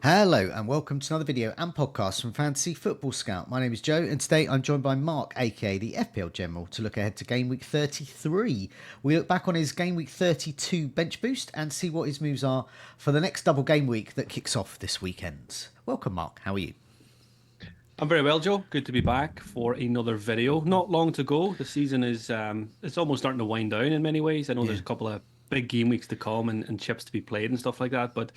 Hello and welcome to another video and podcast from Fantasy Football Scout. My name is Joe and today I'm joined by Mark, aka the FPL General, to look ahead to Game Week 33. We look back on his Game Week 32 bench boost and see what his moves are for the next double game week that kicks off this weekend. Welcome, Mark. How are you? I'm very well, Joe. Good to be back for another video. Not long to go. The season is it's almost starting to wind down in many ways. I know Yeah. there's a couple of big game weeks to come and chips to be played and stuff like that. But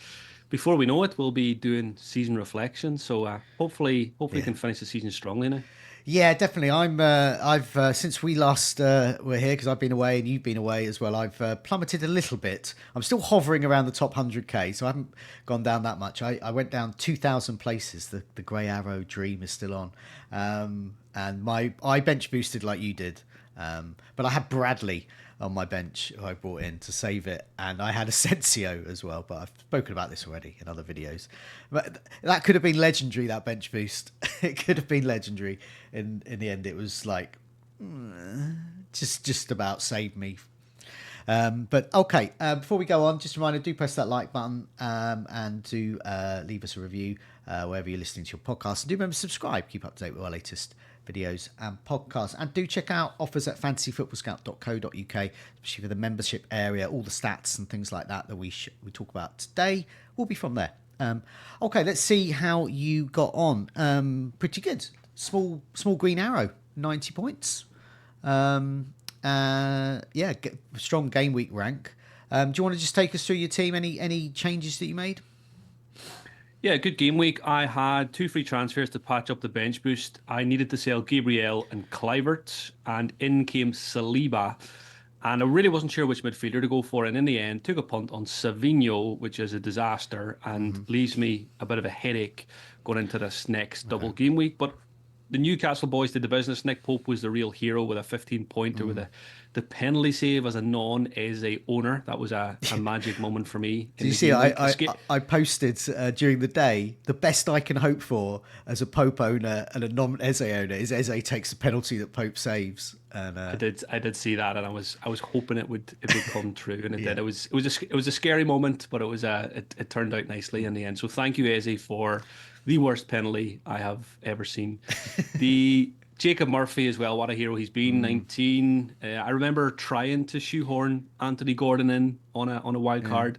before we know it, we'll be doing season reflection. So hopefully Yeah. can finish the season strongly now. Yeah, definitely. I've since we last were here, because I've been away and you've been away as well. I've plummeted a little bit. I'm still hovering around the top 100k, so I haven't gone down that much. I went down 2,000 places. The grey arrow dream is still on, and I bench boosted like you did, but I had Bradley on my bench who I brought in to save it, and I had Asensio as well, but I've spoken about this already in other videos. But that could have been legendary, that bench boost. It could have been legendary. In the end, it was like just about saved me. But okay, before we go on, just a reminder, do press that like button, and do leave us a review wherever you're listening to your podcast. And do remember to subscribe, keep up to date with our latest videos and podcasts. And do check out offers at fantasyfootballscout.co.uk, especially for the membership area. All the stats and things like that we talk about today will be from there. Okay, let's see how you got on. Pretty good. Small green arrow, 90 points. Yeah, strong game week rank. Do you want to just take us through your team? Any changes that you made? Yeah, good game week. I had two free transfers to patch up the bench boost. I needed to sell Gabriel and Kluivert, and in came Saliba. And I really wasn't sure which midfielder to go for. And in the end, took a punt on Savinho, which is a disaster and leaves me a bit of a headache going into this next double game week. But the Newcastle boys did the business. Nick Pope was the real hero with a 15-pointer with the penalty save as a non-Eze owner. That was a magic moment for me Did in you the see? game week. I posted during the day, the best I can hope for as a Pope owner and a non-Eze owner is Eze takes the penalty that Pope saves. And I did see that, and I was hoping it would come true, and it yeah. did. It was a scary moment, but it turned out nicely in the end. So thank you, Eze, for the worst penalty I have ever seen. The Jacob Murphy as well. What a hero he's been. 19. I remember trying to shoehorn Anthony Gordon in on a wild Yeah. card,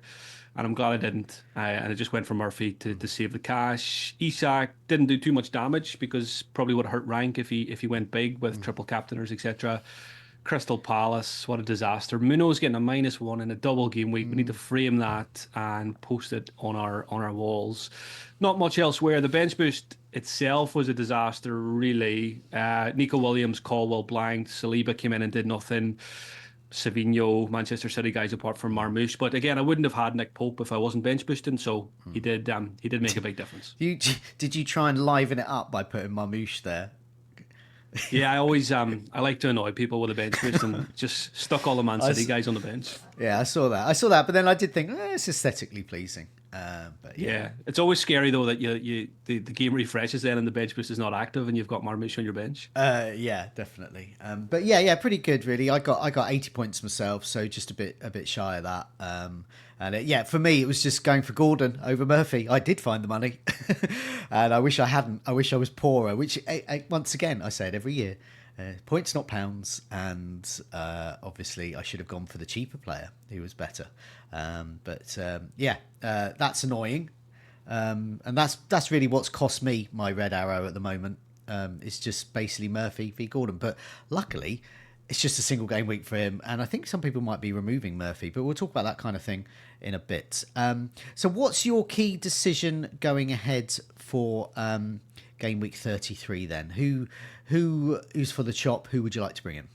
and I'm glad I didn't. And I just went for Murphy to save the cash. Isak didn't do too much damage because probably would have hurt rank if he went big with triple captainers, etc. Crystal Palace, what a disaster. Munoz getting a -1 in a double game week. We need to frame that and post it on our walls. Not much elsewhere. The bench boost itself was a disaster, really. Nico Williams, Caldwell blanked. Saliba came in and did nothing. Savinho, Manchester City guys apart from Marmoush. But again, I wouldn't have had Nick Pope if I wasn't bench boosting, so he did make a big difference. Did you try and liven it up by putting Marmouche there? Yeah, I like to annoy people with a bench boost and just stuck all the Man I City s guys on the bench. Yeah, I saw that. I saw that, but then I did think it's aesthetically pleasing. But yeah. Yeah, it's always scary though that the game refreshes then and the bench boost is not active and you've got Marmoush on your bench. Yeah, definitely. But yeah, pretty good really. I got 80 points myself, so just a bit shy of that. Yeah, for me it was just going for Gordon over Murphy. I did find the money, and I wish I hadn't. I wish I was poorer. Which once again I say it every year. Points not pounds, and obviously I should have gone for the cheaper player who was better. That's annoying. And that's really what's cost me my red arrow at the moment. It's just basically Murphy v Gordon. But luckily, it's just a single game week for him. And I think some people might be removing Murphy, but we'll talk about that kind of thing in a bit. So what's your key decision going ahead for game week 33 then? Who's for the chop? Who would you like to bring in?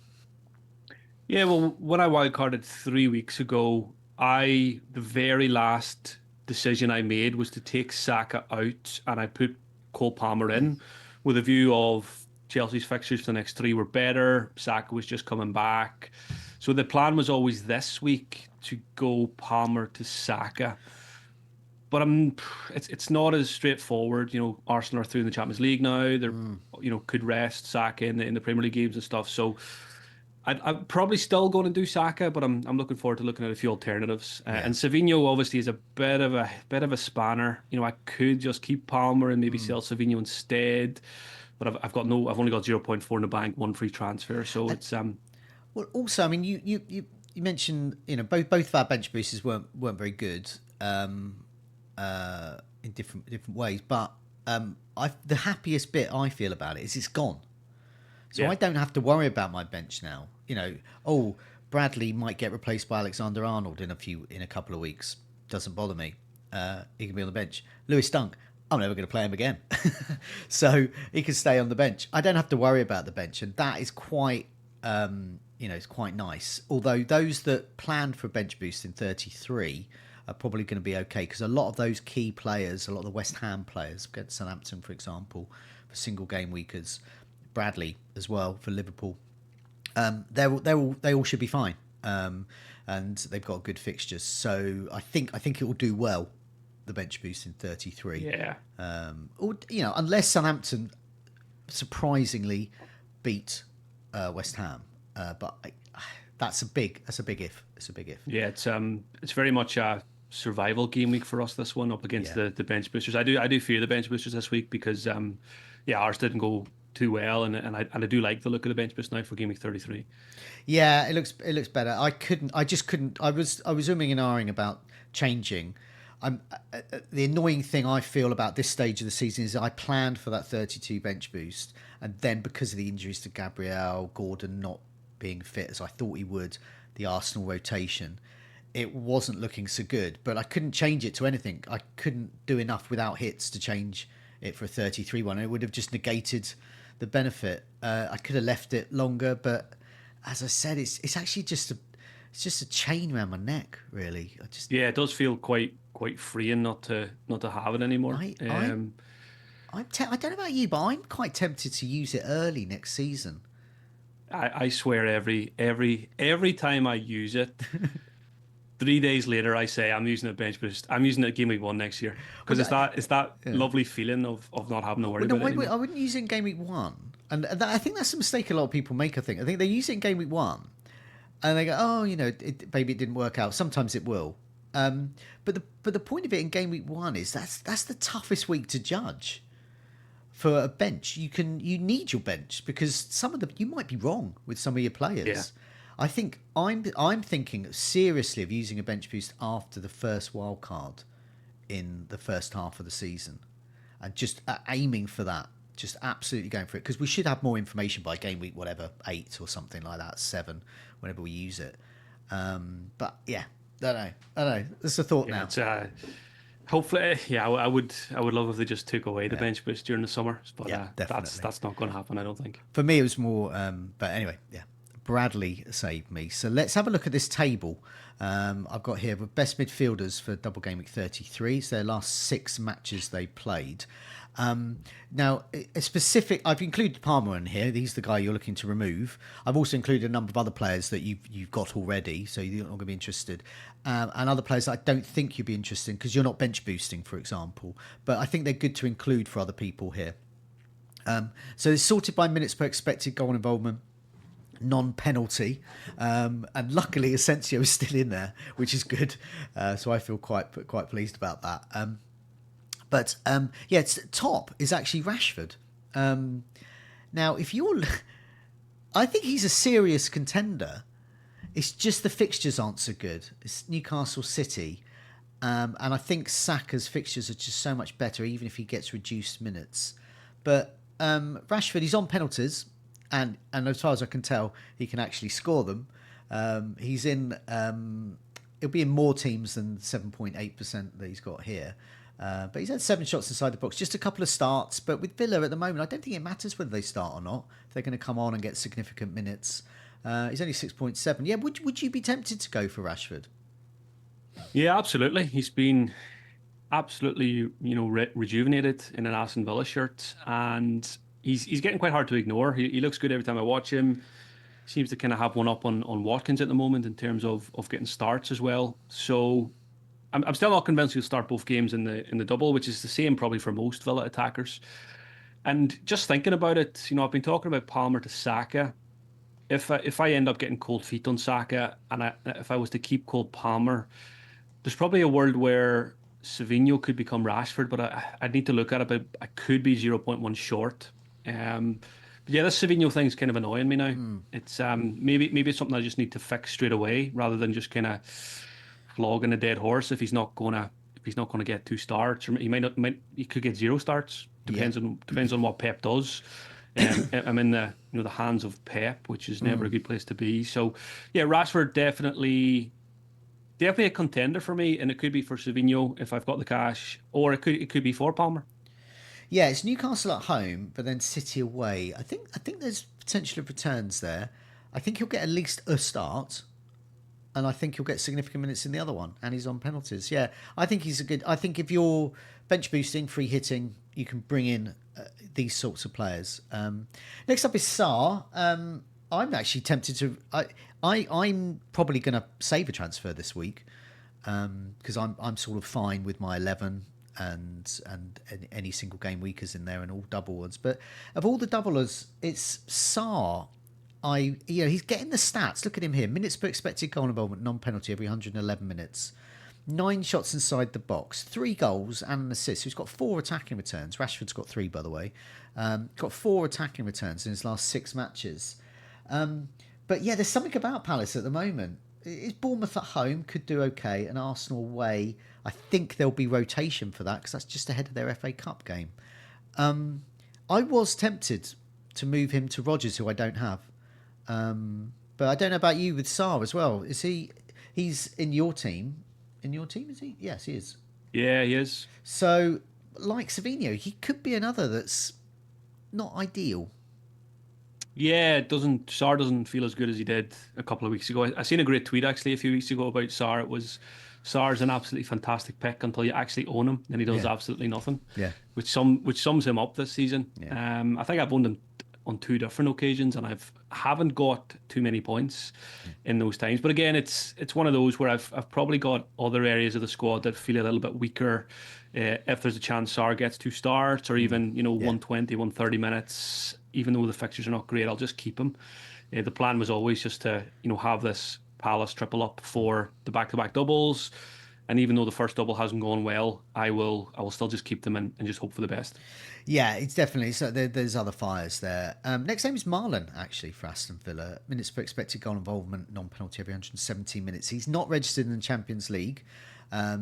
Yeah, well, when I wildcarded 3 weeks ago, the very last decision I made was to take Saka out and I put Cole Palmer in with a view of Chelsea's fixtures for the next three were better. Saka was just coming back. So the plan was always this week to go Palmer to Saka. But it's not as straightforward. Arsenal are through in the Champions League now. They're could rest Saka in the Premier League games and stuff. So I'm probably still going to do Saka, but I'm looking forward to looking at a few alternatives. Yeah. And Savinho obviously is a bit of a spanner. I could just keep Palmer and maybe sell Savinho instead, but I've only got zero point 0.4 in the bank, one free transfer, so And, it's. well, also, I mean, you mentioned, both of our bench boosters weren't very good, in different ways, but the happiest bit I feel about it is it's gone. So Yeah. I don't have to worry about my bench now. Oh, Bradley might get replaced by Alexander Arnold in a couple of weeks. Doesn't bother me. He can be on the bench. Lewis Dunk, I'm never going to play him again. So he can stay on the bench. I don't have to worry about the bench, and that is quite, it's quite nice. Although those that planned for bench boost in 33 are probably going to be okay, because a lot of those key players, a lot of the West Ham players, get Southampton for example, for single game weekers, Bradley as well for Liverpool. They all should be fine, and they've got good fixtures. So I think it will do well, the bench boost in 33. Yeah. Or unless Southampton surprisingly beat West Ham, but that's a big if. It's a big if. Yeah, it's very much a survival game week for us, this one, up against Yeah. the bench boosters. I do fear the bench boosters this week because yeah, ours didn't go too well, and I do like the look of the bench boost now for game week 33. Yeah, it looks better. I just couldn't. I was umming and ahhing about changing. The annoying thing I feel about this stage of the season is I planned for that 32 bench boost, and then because of the injuries to Gabriel, Gordon not being fit as I thought he would, the Arsenal rotation, it wasn't looking so good. But I couldn't change it to anything. I couldn't do enough without hits to change it for a 33 one. It would have just negated the benefit. I could have left it longer, but as I said, it's actually just a chain around my neck, really. Yeah, it does feel quite freeing not to have it anymore. I I I don't know about you, but I'm quite tempted to use it early next season. I swear every time I use it, 3 days later I say I'm using a bench boost. I'm using it game week 1 next year Well, because it's that yeah. lovely feeling of not having to worry Well, no, about it I anymore. wouldn't use it in game week one, and I think that's a mistake a lot of people make. I think they use it in game week one, and they go, oh, maybe it didn't work out. Sometimes it will, but the point of it in game week one is that's the toughest week to judge for a bench. You need your bench because you might be wrong with some of your Yeah. players. I think I'm thinking seriously of using a bench boost after the first wild card in the first half of the season, and just aiming for that, just absolutely going for it, because we should have more information by game week whatever 8 or something like that, 7, whenever we use it. But yeah, I don't know. It's a thought Yeah, now. it's hopefully, yeah, I would love if they just took away the Yeah, bench boost during the summer, but yeah, that's definitely. that's not going to happen, I don't think. For me, it was more. But anyway, yeah. Bradley saved me. So let's have a look at this table. I've got here the best midfielders for double game week 33. It's their last 6 matches they played. Now, a specific. I've included Palmer in here. He's the guy you're looking to remove. I've also included a number of other players that you've got already, so you're not going to be interested, and other players that I don't think you'd be interested in because you're not bench boosting, for example. But I think they're good to include for other people here. So it's sorted by minutes per expected goal involvement, non-penalty, and luckily Asensio is still in there, which is good. So I feel quite pleased about that. But yeah, top is actually Rashford. Now, if you're, I think he's a serious contender. It's just the fixtures aren't so good. It's Newcastle City, and I think Saka's fixtures are just so much better, even if he gets reduced minutes. But Rashford, he's on penalties, and as far as I can tell, he can actually score them. He's in. He'll be in more teams than 7.8% that he's got here. But he's had 7 shots inside the box, just a couple of starts. But with Villa at the moment, I don't think it matters whether they start or not. If they're going to come on and get significant minutes. He's only 6.7. Yeah, would you be tempted to go for Rashford? Yeah, absolutely. He's been absolutely, rejuvenated in an Aston Villa shirt, and he's getting quite hard to ignore. He looks good every time I watch him. Seems to kind of have one up on Watkins at the moment in terms of getting starts as well. So I'm still not convinced he'll start both games in the double, which is the same probably for most Villa attackers. And just thinking about it, I've been talking about Palmer to Saka. if I end up getting cold feet on Saka, and if I was to keep Cole Palmer, there's probably a world where Savinho could become Rashford, but I'd need to look at it. But I could be zero point 0.1 short. But yeah, this Savinho thing's kind of annoying me now. It's maybe it's something I just need to fix straight away rather than just kind of flogging a dead horse if he's not gonna get 2 starts, or he might not might he could get 0 starts. Yeah. Depends on what Pep does. I'm in the the hands of Pep, which is never a good place to be. So yeah, Rashford definitely a contender for me, and it could be for Savinho if I've got the cash, or it could be for Palmer. Yeah, it's Newcastle at home, but then City away. I think there's potential of returns there. I think he'll get at least a start, and I think he'll get significant minutes in the other one, and he's on penalties. Yeah, I think he's a good. I think if you're bench boosting, free hitting, you can bring in these sorts of players. Next up is Saar. I'm actually tempted to. I'm probably going to save a transfer this week because I'm sort of fine with my 11 and any single game weekers in there and all double ones. But of all the doublers, it's Saar. He's getting the stats. Look at him here: minutes per expected goal involvement, non-penalty every 111 minutes. 9 shots inside the box, 3 goals and an assist. He's got 4 attacking returns. Rashford's got 3, by the way. Got 4 attacking returns in his last 6 matches. But yeah, there's something about Palace at the moment. Is Bournemouth at home could do okay, and Arsenal away. I think there'll be rotation for that because that's just ahead of their FA Cup game. I was tempted to move him to Rodgers, who I don't have. But I don't know about you with Saar as well. Is he? He's in your team. In your team, is he? Yes, he is. Yeah, he is. So, like Savinho, he could be another that's not ideal. Yeah, it doesn't Sar doesn't feel as good as he did a couple of weeks ago. I seen a great tweet actually a few weeks ago about Sar. It was Sar's an absolutely fantastic pick until you actually own him, and he does Yeah, absolutely nothing, yeah, which sums him up this season. yeah. I think I've owned him on 2 different occasions, and haven't got too many points in those times. But again, it's one of those where I've probably got other areas of the squad that feel a little bit weaker. If there's a chance Sar gets 2 starts, or even Yeah. 120, 130 minutes, even though the fixtures are not great, I'll just keep him. The plan was always just to have this Palace triple up for the back-to-back doubles. And even though the first double hasn't gone well, I will still just keep them and just hope for the best. Yeah, it's definitely so. There's other fires there. Next name is Marlon, actually, for Aston Villa. Minutes per expected goal involvement, non-penalty every 117 minutes. He's not registered in the Champions League,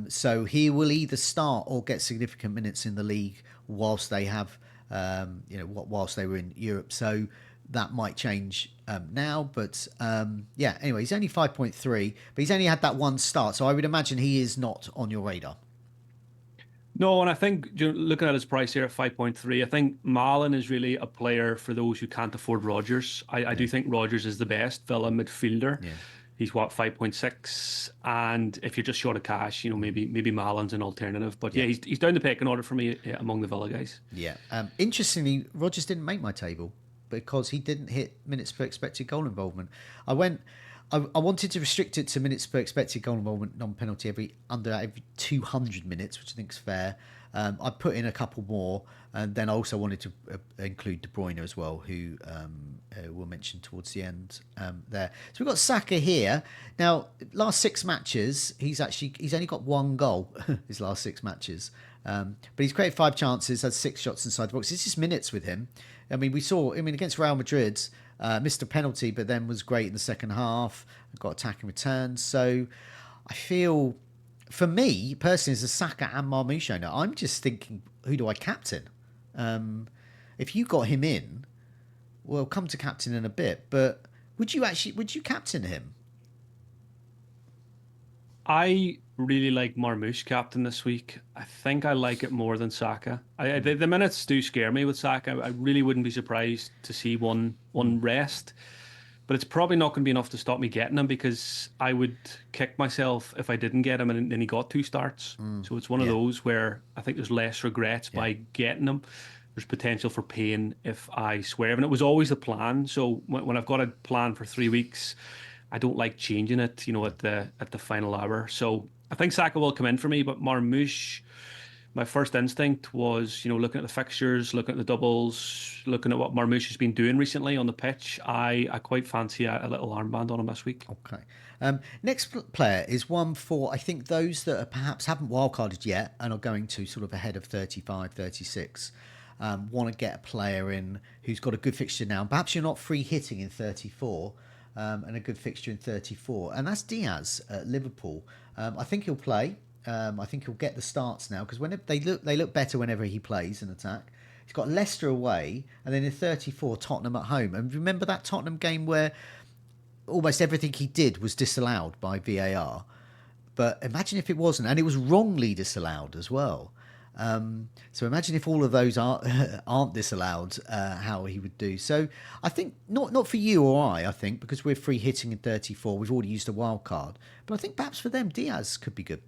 so he will either start or get significant minutes in the league whilst they have, whilst they were in Europe. So that might change now, but yeah. Anyway, he's only 5.3, but he's only had that one start, so I would imagine he is not on your radar. No, and I think looking at his price here at 5.3, I think Marlon is really a player for those who can't afford Rodgers. I do think Rodgers is the best Villa midfielder. Yeah. He's what, 5.6, and if you're just short of cash, maybe Marlon's an alternative. But yeah, Yeah. he's down the pecking order for me among the Villa guys. Yeah. Interestingly, Rodgers didn't make my table because he didn't hit minutes per expected goal involvement. I wanted to restrict it to minutes per expected goal involvement, non-penalty every 200 minutes, which I think is fair. I put in a couple more, and then I also wanted to include De Bruyne as well, who we'll mention towards the end there. So we've got Saka here. Now, last 6 matches, he's only got 1 goal, his last 6 matches. But he's created 5 chances, had 6 shots inside the box. It's just minutes with him. Against Real Madrid, missed a penalty, but then was great in the second half, got attacking returns. So I feel, for me, personally, as a Saka and Marmoush owner, I'm just thinking, who do I captain? If you got him in, we'll come to captain in a bit, but would you captain him? I really like Marmoush captain this week. I think I like it more than Saka. The minutes do scare me with Saka. I really wouldn't be surprised to see one rest, but it's probably not going to be enough to stop me getting him because I would kick myself if I didn't get him and then he got 2 starts. So it's one of Yeah. those where I think there's less regrets by getting him. There's potential for pain if I swerve, and it was always the plan. So when I've got a plan for 3 weeks, I don't like changing it, at the final hour. So I think Saka will come in for me, but Marmoush my first instinct was, looking at the fixtures, looking at the doubles, looking at what Marmoush has been doing recently on the pitch. I quite fancy a little armband on him this week. Okay. Next player is one for, I think, those that are perhaps haven't wildcarded yet and are going to sort of ahead of 35, 36. Want to get a player in who's got a good fixture now. Perhaps you're not free hitting in 34 and a good fixture in 34. And that's Diaz at Liverpool. I think he'll play. I think he'll get the starts now because when they look better whenever he plays an attack. He's got Leicester away and then in 34 Tottenham at home. And remember that Tottenham game where almost everything he did was disallowed by VAR. But imagine if it wasn't, and it was wrongly disallowed as well. So imagine if all of those aren't disallowed, how he would do. So I think not for you or I think because we're free hitting in 34, we've already used a wild card. But I think perhaps for them, Diaz could be good.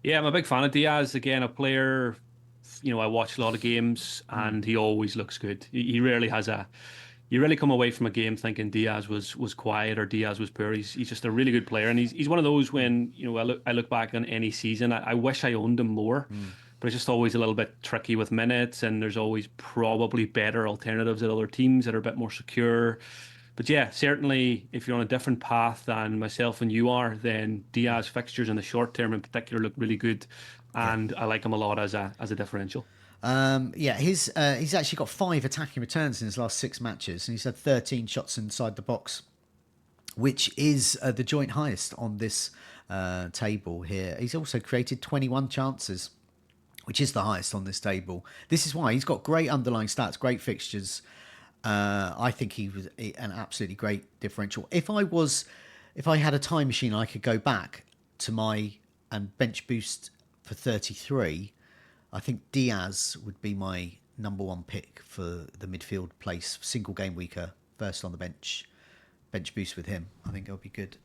Yeah, I'm a big fan of Diaz. Again, a player, I watch a lot of games and he always looks good. He rarely has you really come away from a game thinking Diaz was quiet or Diaz was poor. He's just a really good player, and he's one of those when I look back on any season, I wish I owned him more, but it's just always a little bit tricky with minutes, and there's always probably better alternatives at other teams that are a bit more secure. But yeah, certainly if you're on a different path than myself and you are, then Diaz fixtures in the short term in particular look really good, Yeah. and I like him a lot as a differential. Yeah, he's actually got 5 attacking returns in his last 6 matches, and he's had 13 shots inside the box, which is the joint highest on this table here. He's also created 21 chances, which is the highest on this table. This is why he's got great underlying stats, great fixtures. I think he was an absolutely great differential. If I had a time machine, I could go back to my and bench boost for 33. I think Diaz would be my number one pick for the midfield place, single game weeker, first on the bench boost with him. I think it'll be good.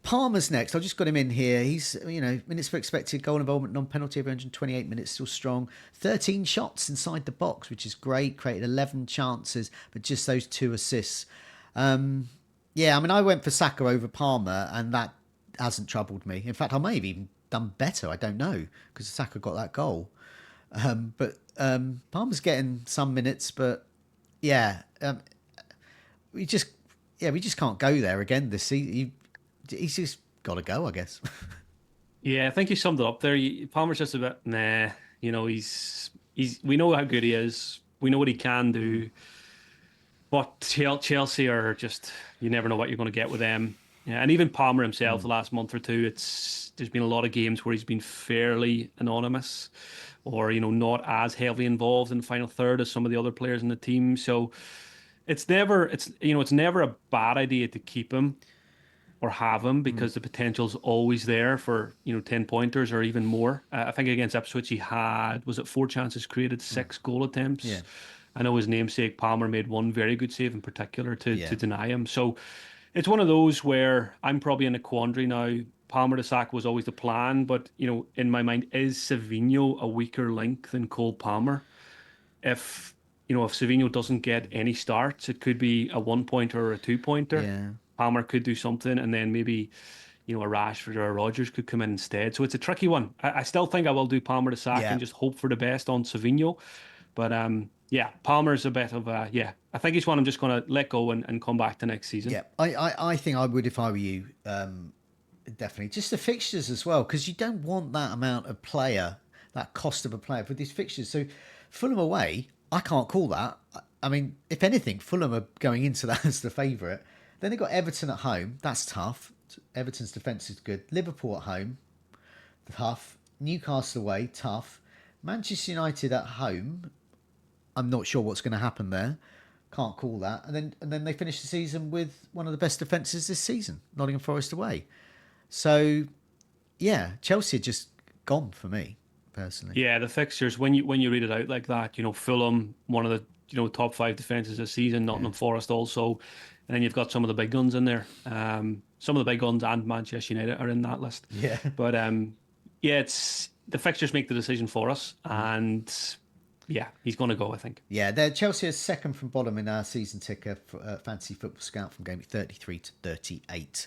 Palmer's next. I just got him in here. He's, minutes for expected, goal involvement, non-penalty, over 128 minutes, still strong. 13 shots inside the box, which is great. Created 11 chances, but just those 2 assists. I went for Saka over Palmer, and that hasn't troubled me. In fact, I may have even done better. I don't know, because Saka got that goal. But Palmer's getting some minutes, but yeah, we just can't go there again this season. He's just got to go, I guess. Yeah, I think you summed it up there. Palmer's just a bit, nah. He's. We know how good he is. We know what he can do. But Chelsea are just, you never know what you're going to get with them. Yeah, and even Palmer himself, the last month or two, there's been a lot of games where he's been fairly anonymous, or not as heavily involved in the final third as some of the other players in the team. So it's never a bad idea to keep him or have him because the potential's always there for 10 pointers or even more. I think against Ipswich he had, was it 4 chances created, 6 goal attempts. Yeah. I know his namesake Palmer made one very good save in particular to Yeah. deny him. So it's one of those where I'm probably in a quandary now. Palmer to sack was always the plan, but in my mind, is Savinho a weaker link than Cole Palmer? If Savinho doesn't get any starts, it could be a 1 pointer or a 2 pointer. Yeah. Palmer could do something, and then maybe a Rashford or a Rodgers could come in instead. So it's a tricky one. I still think I will do Palmer to sack Yeah. and just hope for the best on Savinho. But yeah, Palmer's a bit of a yeah. I think he's one I'm just going to let go and come back to next season. Yeah. I think I would if I were you. Definitely. Just the fixtures as well, because you don't want that amount of player, that cost of a player for these fixtures. So Fulham away, I can't call that. I mean, if anything, Fulham are going into that as the favourite. Then they've got Everton at home. That's tough. Everton's defence is good. Liverpool at home, tough. Newcastle away, tough. Manchester United at home, I'm not sure what's going to happen there. Can't call that. And then they finish the season with one of the best defences this season, Nottingham Forest away. So, yeah, Chelsea are just gone for me, personally. Yeah, the fixtures when you read it out like that, Fulham, one of the top 5 defenses this season, Nottingham Forest also, and then you've got some of the big guns in there. Some of the big guns and Manchester United are in that list. Yeah. But yeah, it's the fixtures make the decision for us, and yeah, he's going to go, I think. Yeah, Chelsea is second from bottom in our season ticker for Fantasy Football Scout from Gameweek 33 to 38,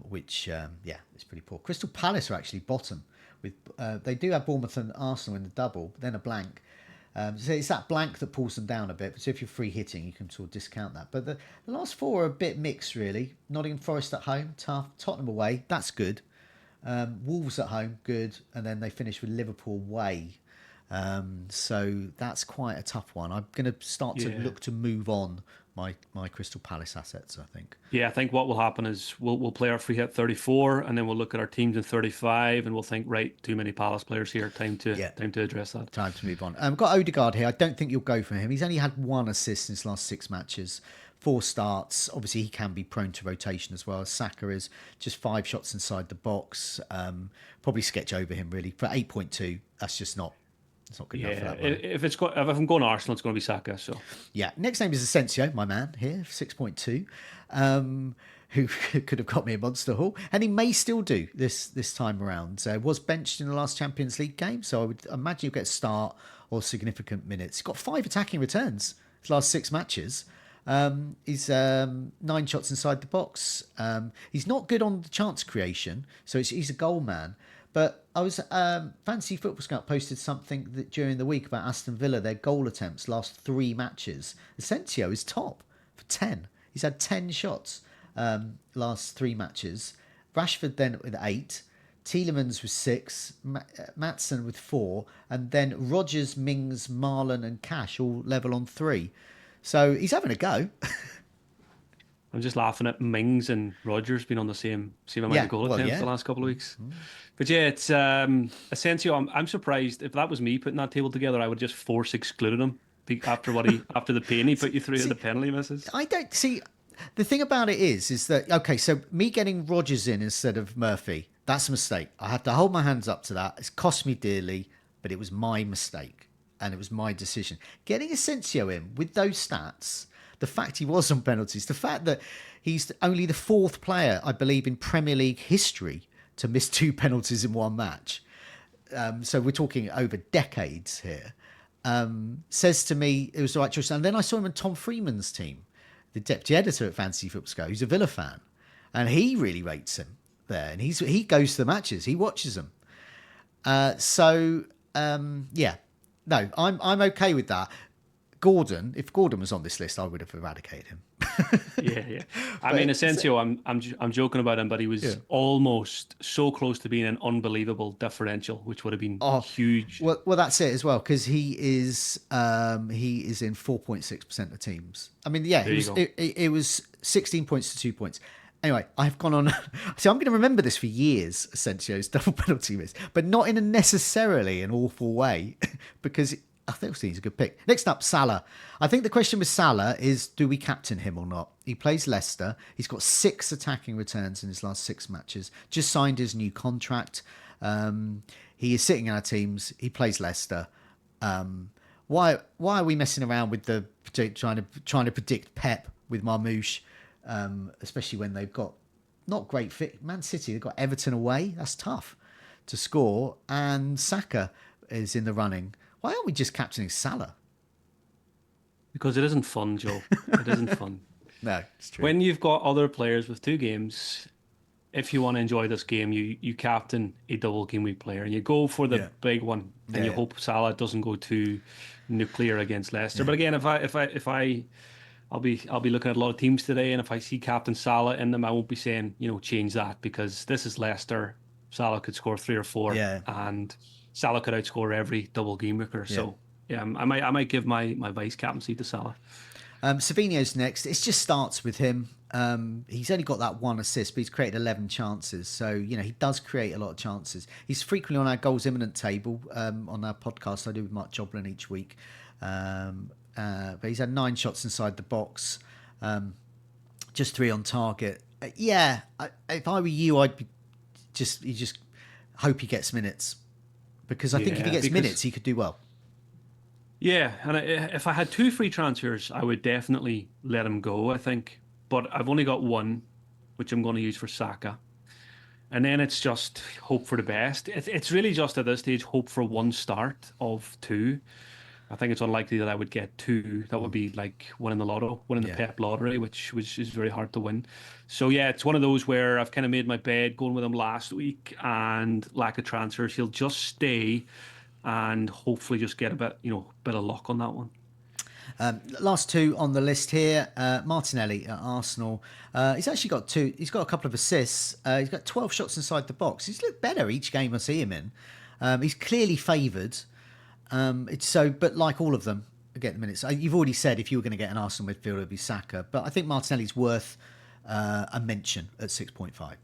which, is pretty poor. Crystal Palace are actually bottom With they do have Bournemouth and Arsenal in the double, but then a blank. So it's that blank that pulls them down a bit. So if you're free hitting, you can sort of discount that. But the last four are a bit mixed, really. Nottingham Forest at home, tough. Tottenham away, that's good. Wolves at home, good. And then they finish with Liverpool away. So that's quite a tough one. I'm going to start to look to move on my Crystal Palace assets, I think. Yeah, I think what will happen is we'll play our free hit 34, and then we'll look at our teams in 35, and we'll think, right, too many Palace players here. Time to address that. Time to move on. Got Odegaard here. I don't think you'll go for him. He's only had one assist in his last 6 matches, 4 starts. Obviously, he can be prone to rotation as well. Saka is just 5 shots inside the box. Probably sketch over him really for 8.2. That's just not. It's not good enough for that one. If I'm going Arsenal, it's going to be Saka. So yeah, next name is Asensio, my man here, 6.2, who could have got me a monster haul, and he may still do this time around. Was benched in the last Champions League game, so I would imagine he'll get a start or significant minutes. He's got 5 attacking returns his last 6 matches. He's 9 shots inside the box. He's not good on the chance creation, so he's a goal man. But I was Fantasy Football Scout posted something during the week about Aston Villa, their goal attempts last 3 matches. Asensio is top for 10. He's had 10 shots last 3 matches. Rashford then with 8. Tielemans with 6. Maatsen with 4. And then Rodgers, Mings, Marlon and Cash all level on 3. So he's having a go. I'm just laughing at Mings and Rodgers being on the same amount of goal attempts the last couple of weeks. But yeah, it's Asensio. I'm surprised if that was me putting that table together, I would just force excluded him after after the pain he put you through the penalty misses. I don't see. The thing about it is that okay. So me getting Rodgers in instead of Murphy, that's a mistake. I had to hold my hands up to that. It's cost me dearly, but it was my mistake and it was my decision. Getting Asensio in with those stats. The fact he was on penalties, the fact that he's only the 4th player, I believe, in Premier League history to miss 2 penalties in one match. So we're talking over decades here. Says to me it was the right choice. And then I saw him in Tom Freeman's team, the deputy editor at Fantasy Football Scout, who's a Villa fan. And he really rates him there. And he goes to the matches. He watches them. Yeah. No, I'm okay with that. Gordon, if Gordon was on this list, I would have eradicated him. Yeah. I mean, Asensio, I'm joking about him, but he was almost so close to being an unbelievable differential, which would have been huge. Well, that's it as well, because he is in 4.6% of teams. I mean, yeah, it was 16 points to 2 points. Anyway, I've gone on. So I'm going to remember this for years, Asensio's double penalty miss, but not in a necessarily an awful way, because I think he's a good pick. Next up, Salah. I think the question with Salah is, do we captain him or not? He plays Leicester. He's got 6 attacking returns in his last 6 matches. Just signed his new contract. He is sitting in our teams. He plays Leicester. Why are we messing around with the trying to predict Pep with Marmouche, especially when they've got not great fit. Man City, they've got Everton away. That's tough to score. And Saka is in the running. Why aren't we just captaining Salah? Because it isn't fun, Joe. It isn't fun. No, it's true. When you've got other players with 2 games, if you want to enjoy this game, you captain a double game week player and you go for the big one, and you hope Salah doesn't go too nuclear against Leicester. But again, I'll be looking at a lot of teams today, and if I see Captain Salah in them, I won't be saying change that, because this is Leicester. Salah could score 3 or 4, and Salah could outscore every double game weeker. So yeah, I might give my vice captaincy to Salah. Savino's next. It just starts with him. He's only got that 1 assist, but he's created 11 chances. So, he does create a lot of chances. He's frequently on our goals imminent table on our podcast I do with Mark Joblin each week. But he's had 9 shots inside the box, just 3 on target. If I were you, I'd be just hope he gets minutes, because I think if he gets minutes, he could do well. Yeah, and if I had 2 free transfers, I would definitely let him go, I think. But I've only got 1, which I'm going to use for Saka. And then it's just hope for the best. It's really just at this stage hope for 1 start of 2. I think it's unlikely that I would get two. That would be like winning the lotto, winning the Yeah. Pep lottery, which is very hard to win. So yeah, it's one of those where I've kind of made my bed going with him last week, and lack of transfers, he'll just stay and hopefully just get a bit, bit of luck on that one. Last two on the list here. Martinelli at Arsenal. He's actually got two. He's got a couple of assists. He's got 12 shots inside the box. He's looked better each game I see him in. He's clearly favoured. It's so, but like all of them, get the minutes. You've already said if you were going to get an Arsenal midfielder, it'd be Saka. But I think Martinelli's worth a mention at 6.5.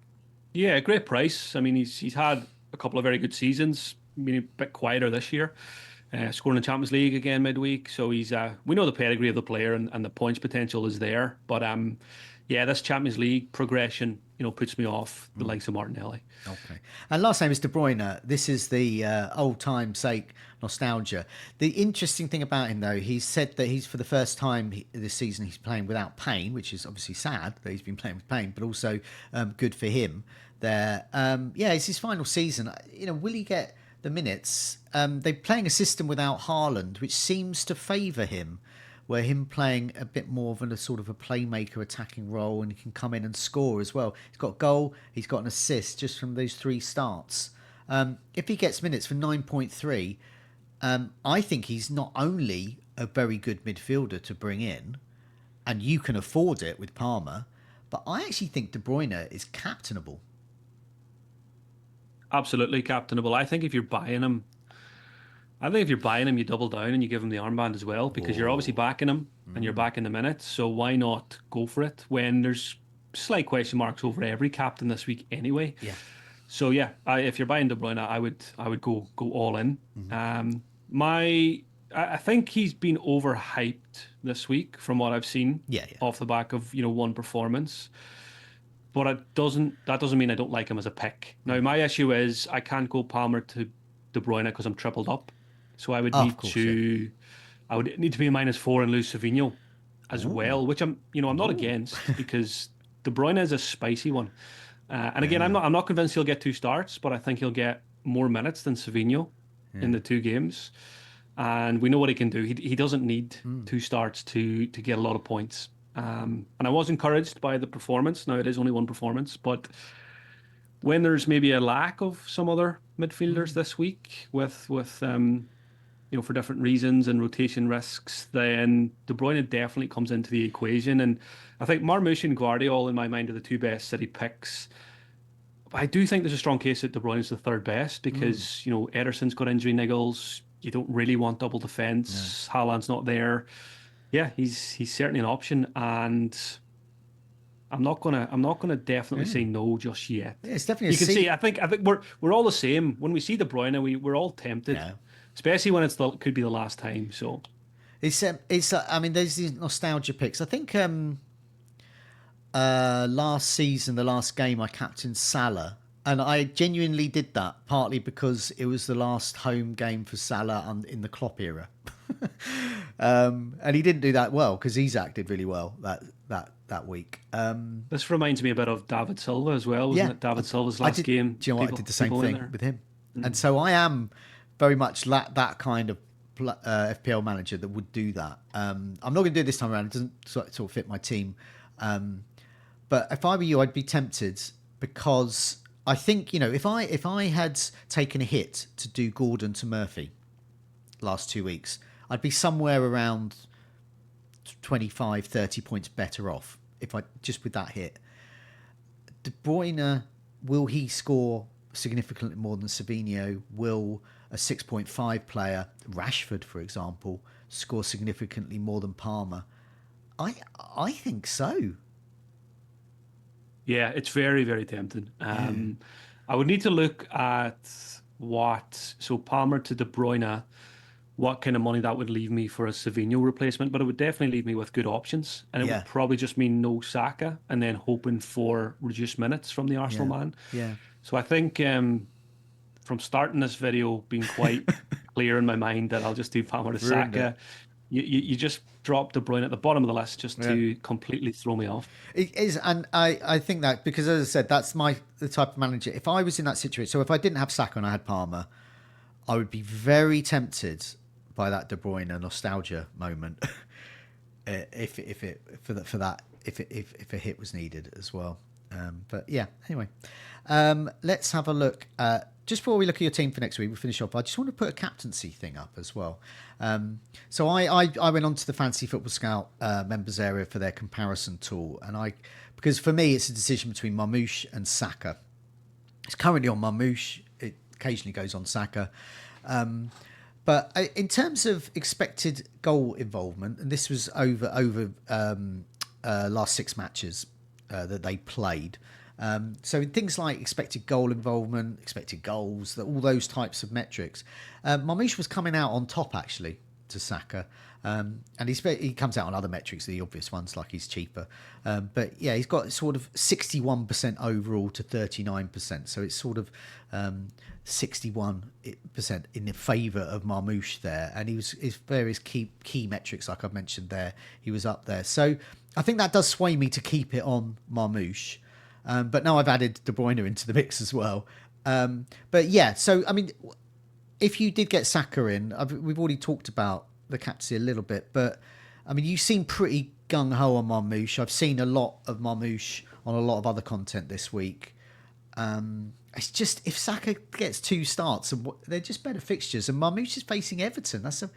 Yeah, great price. I mean, he's had a couple of very good seasons. Been a bit quieter this year. Scoring in the Champions League again midweek. So he's we know the pedigree of the player, and the points potential is there. But yeah, this Champions League progression, puts me off the likes of Martinelli. Okay. And last name is De Bruyne. This is the old time sake nostalgia. The interesting thing about him, though, he's said that he's for the first time this season he's playing without pain, which is obviously sad that he's been playing with pain, but also good for him. There, yeah, it's his final season. Will he get the minutes? They're playing a system without Haaland, which seems to favour him, where him playing a bit more of a sort of a playmaker attacking role, and he can come in and score as well. He's got a goal, he's got an assist just from those three starts. If he gets minutes for 9.3, I think he's not only a very good midfielder to bring in, and you can afford it with Palmer, but I actually think De Bruyne is captainable. Absolutely captainable. I think if you're buying him, you double down and you give him the armband as well, because you're obviously Oh, backing him and you're backing the minutes. So why not go for it when there's slight question marks over every captain this week anyway? yeah. So yeah, if you're buying De Bruyne, I would go all in. I think he's been overhyped this week from what I've seen Yeah, yeah. off the back of one performance. But that doesn't mean I don't like him as a pick. Now my issue is I can't go Palmer to De Bruyne because I'm tripled up. So Oh, of course, yeah. I would need to be a -4 and lose Savinho as Ooh, well, which I'm not ooh. against, because De Bruyne is a spicy one. And again, Yeah, I'm not convinced he'll get two starts, but I think he'll get more minutes than Savinho in yeah. the two games. And we know what he can do. He doesn't need two starts to get a lot of points. And I was encouraged by the performance. Now it is only one performance, but when there's maybe a lack of some other midfielders this week with for different reasons and rotation risks, then De Bruyne definitely comes into the equation. And I think Marmoush and Guardiola, in my mind, are the two best City picks. But I do think there's a strong case that De Bruyne is the third best because, Ederson's got injury niggles. You don't really want double No. defense. Haaland's not there. Yeah, he's certainly an option, and I'm not gonna definitely Yeah. say no just yet. Yeah, it's definitely a You can see, C. I think we're all the same. When we see De Bruyne, we're all tempted, Yeah. especially when could be the last time. So I mean, there's these nostalgia picks. I think last season, the last game, I captained Salah, and I genuinely did that partly because it was the last home game for Salah in the Klopp era, and he didn't do that well because he's acted really well that week. this reminds me a bit of David Silva as well, wasn't Yeah, it? David Silva's I last did. game. Do you know what? I did the same People in thing there. with him, and so I am very much that kind of FPL manager that would do that. I'm not going to do it this time around. It doesn't sort of fit my team. But if I were you, I'd be tempted because I think if I had taken a hit to do Gordon to Murphy last 2 weeks, I'd be somewhere around 25, 30 points better off if I just with that hit. De Bruyne, will he score significantly more than Savinho? Will a 6.5 player, Rashford, for example, score significantly more than Palmer? I think so. Yeah, it's very, very tempting. I would need to look at so Palmer to De Bruyne, what kind of money that would leave me for a Savinho replacement, but it would definitely leave me with good options. And it would Yeah, probably just mean no Saka and then hoping for reduced minutes from the Arsenal yeah, man. yeah. So I think from starting this video being quite clear in my mind that I'll just do Palmer to You've ruined it. Saka, you just drop De Bruyne at the bottom of the list just Yeah. to completely throw me off. It is, and I think that because as I said, that's the type of manager. If I was in that situation, so if I didn't have Saka and I had Palmer, I would be very tempted by that De Bruyne nostalgia moment. If it for that if a hit was needed as well. But yeah, anyway, let's have a look. Just before we look at your team for next week, we'll finish off. I just want to put a captaincy thing up as well. So I went on to the Fantasy Football Scout members area for their comparison tool, and because for me it's a decision between Marmoush and Saka. It's currently on Marmoush. It occasionally goes on Saka. But in terms of expected goal involvement, and this was over last 6 matches that they played. So in things like expected goal involvement, expected goals, all those types of metrics, Marmoush was coming out on top actually to Saka. And he comes out on other metrics, the obvious ones, like he's cheaper. But yeah, he's got sort of 61% overall to 39%. So it's sort of 61% in the favour of Marmoush there. And his various key metrics, like I've mentioned there, he was up there. So I think that does sway me to keep it on Marmoush. But now I've added De Bruyne into the mix as well. But yeah, so I mean, if you did get Saka in, we've already talked about the captaincy a little bit, but I mean, you seem pretty gung-ho on Marmoush. I've seen a lot of Marmoush on a lot of other content this week. It's just, if Saka gets 2 starts, and they're just better fixtures, and Marmoush is facing Everton, that's a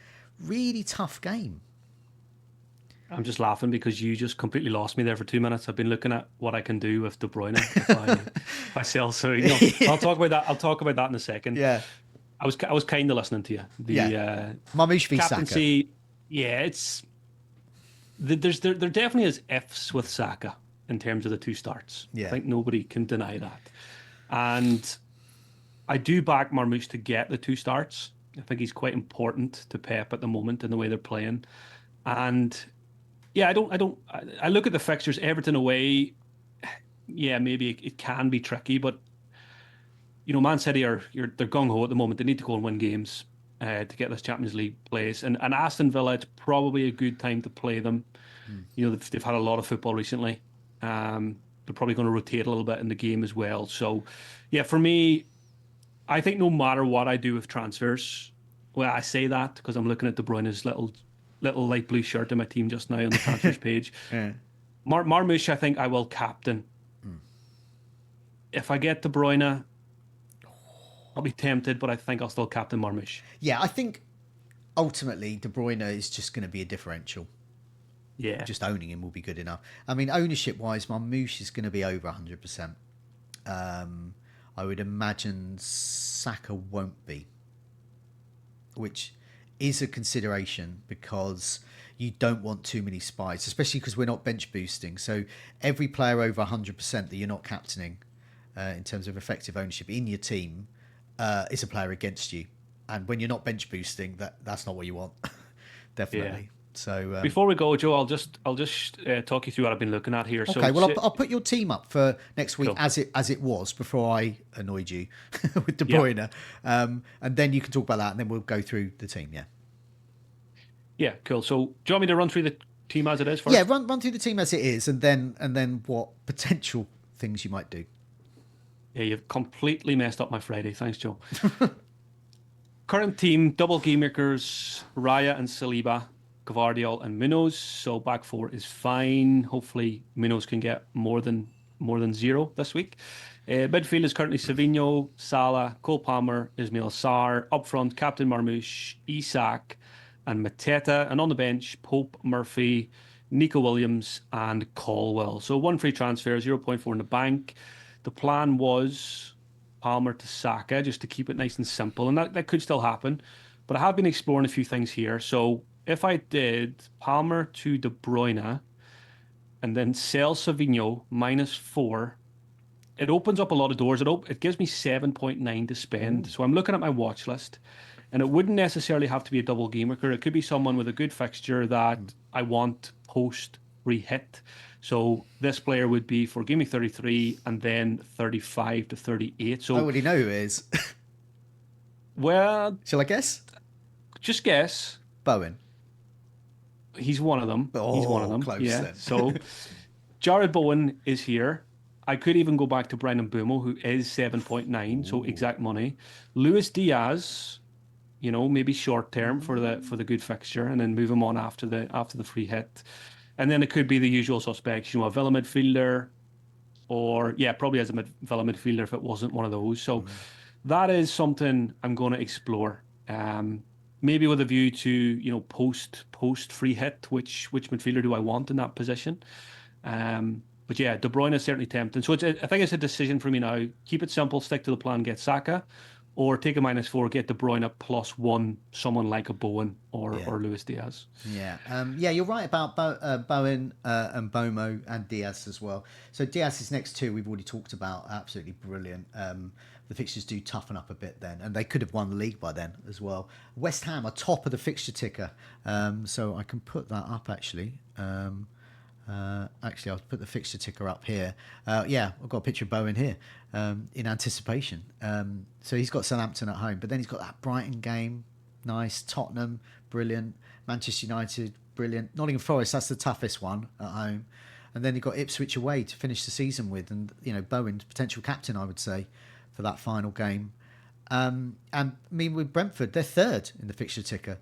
really tough game. I'm just laughing because you just completely lost me there for 2 minutes. I've been looking at what I can do with De Bruyne if I sell. So Yeah. I'll talk about that. I'll talk about that in a second. Yeah. I was kind of listening to you. Marmoush v captaincy. Saka. Yeah, there definitely is ifs with Saka in terms of the 2 starts. Yeah. I think nobody can deny that. And I do back Marmoush to get the 2 starts. I think he's quite important to Pep at the moment in the way they're playing. And yeah, I look at the fixtures, Everton away. Yeah, maybe it can be tricky, but Man City they're gung ho at the moment. They need to go and win games to get this Champions League place. And Aston Villa, it's probably a good time to play them. They've had a lot of football recently. They're probably going to rotate a little bit in the game as well. So, yeah, for me, I think no matter what I do with transfers, well, I say that because I'm looking at De Bruyne's little light blue shirt in my team just now on the transfers page. Yeah. Marmoush, I think I will captain. If I get De Bruyne, I'll be tempted, but I think I'll still captain Marmoush. Yeah, I think ultimately De Bruyne is just going to be a differential. Yeah. Just owning him will be good enough. I mean, ownership-wise, Marmoush is going to be over 100%. I would imagine Saka won't be, which is a consideration because you don't want too many spies, especially because we're not bench boosting. So every player over 100% that you're not captaining in terms of effective ownership in your team is a player against you. And when you're not bench boosting, that's not what you want. Definitely. Yeah. So before we go, Joe, I'll just talk you through what I've been looking at here. Okay, so, well, I'll put your team up for next week cool. as it was before I annoyed you with De Bruyne, and then you can talk about that, and then we'll go through the team. Yeah, cool. So, do you want me to run through the team as it is first? Yeah, run through the team as it is, and then what potential things you might do. Yeah, you've completely messed up my Friday. Thanks, Joe. Current team: double game makers, Raya and Saliba, Gvardiol and Munoz. So back 4 is fine. Hopefully Munoz can get more than 0 this week. Midfield is currently Savinho, Salah, Cole Palmer, Ismail Sarr. Up front, Captain Marmoush, Isak and Mateta. And on the bench, Pope, Murphy, Nico Williams and Colwell. So 1 free transfer, 0.4 in the bank. The plan was Palmer to Saka, just to keep it nice and simple. And that could still happen. But I have been exploring a few things here. So if I did Palmer to De Bruyne and then sell Savinho -4, it opens up a lot of doors. It gives me 7.9 to spend. So I'm looking at my watch list, and it wouldn't necessarily have to be a double game worker. It could be someone with a good fixture that I want post re-hit. So this player would be for GW33 and then 35 to 38. So I already know who it is. Well, Shall I guess? Just guess. Bowen. He's one of them. He's one of them. Close yeah. then. So Jared Bowen is here. I could even go back to Brendan Bumo, who is 7.9, so exact money. Luis Diaz maybe short term for the good fixture, and then move him on after the free hit. And then it could be the usual suspects, a Villa midfielder, or yeah, probably as a Villa midfielder if it wasn't one of those. So that is something I'm going to explore. Maybe with a view to post free hit, which midfielder do I want in that position? But yeah, De Bruyne is certainly tempting. So I think it's a decision for me now. Keep it simple, stick to the plan, get Saka, or take a -4, get De Bruyne +1, someone like a Bowen Yeah. or Luis Diaz. Yeah, yeah, you're right about Bowen and Bomo and Diaz as well. So Diaz's next two we've already talked about, absolutely brilliant. The fixtures do toughen up a bit then, and they could have won the league by then as well. West Ham are top of the fixture ticker, so I can put that up actually. Actually, I'll put the fixture ticker up here. Yeah, I've got a picture of Bowen here in anticipation. So he's got Southampton at home, but then he's got that Brighton game. Nice. Tottenham, brilliant. Manchester United, brilliant. Nottingham Forest, that's the toughest one at home. And then you've got Ipswich away to finish the season with. And, Bowen, potential captain, I would say, for that final game. And I mean, with Brentford, they're third in the fixture ticker.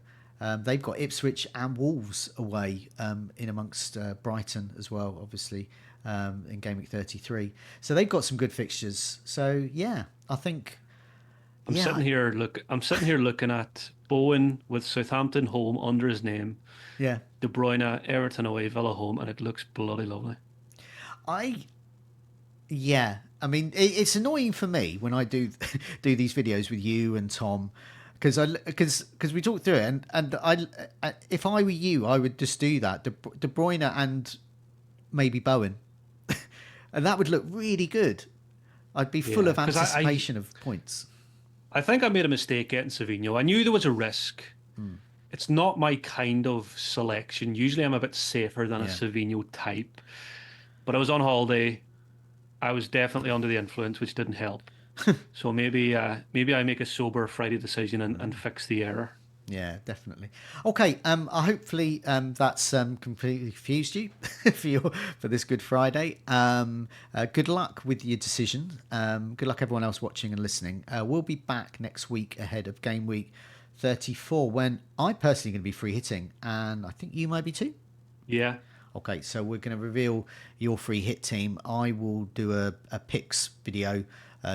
They've got Ipswich and Wolves away in amongst Brighton as well, obviously, in Gameweek 33. So they've got some good fixtures. So, yeah, I think... I'm sitting here looking at Bowen with Southampton home under his name. Yeah. De Bruyne, Everton away, Villa home, and it looks bloody lovely. Yeah. I mean, it's annoying for me when I do these videos with you and Tom, because we talk through it, and if I were you, I would just do that, De Bruyne and maybe Bowen, and that would look really good. I'd be full of anticipation of points. I think I made a mistake getting Savinho. I knew there was a risk. It's not my kind of selection. Usually I'm a bit safer than a Savinho type. But I was on holiday. I was definitely under the influence, which didn't help. So maybe I make a sober Friday decision and fix the error. Yeah, definitely. Okay, hopefully that's completely confused you for this Good Friday. Good luck with your decision. Good luck everyone else watching and listening. We'll be back next week ahead of Game Week 34 when I personally going to be free hitting, and I think you might be too. Yeah. Okay, so we're going to reveal your free hit team. I will do a picks video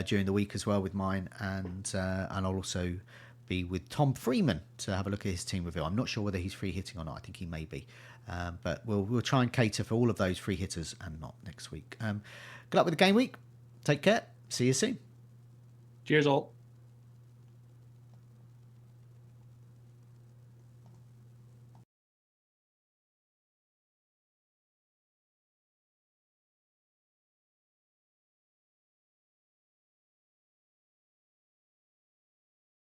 during the week as well with mine, and I'll also be with Tom Freeman to have a look at his team reveal. I'm not sure whether he's free hitting or not. I think he may be, but we'll try and cater for all of those free hitters and not next week. Good luck with the game week. Take care. See you soon. Cheers all.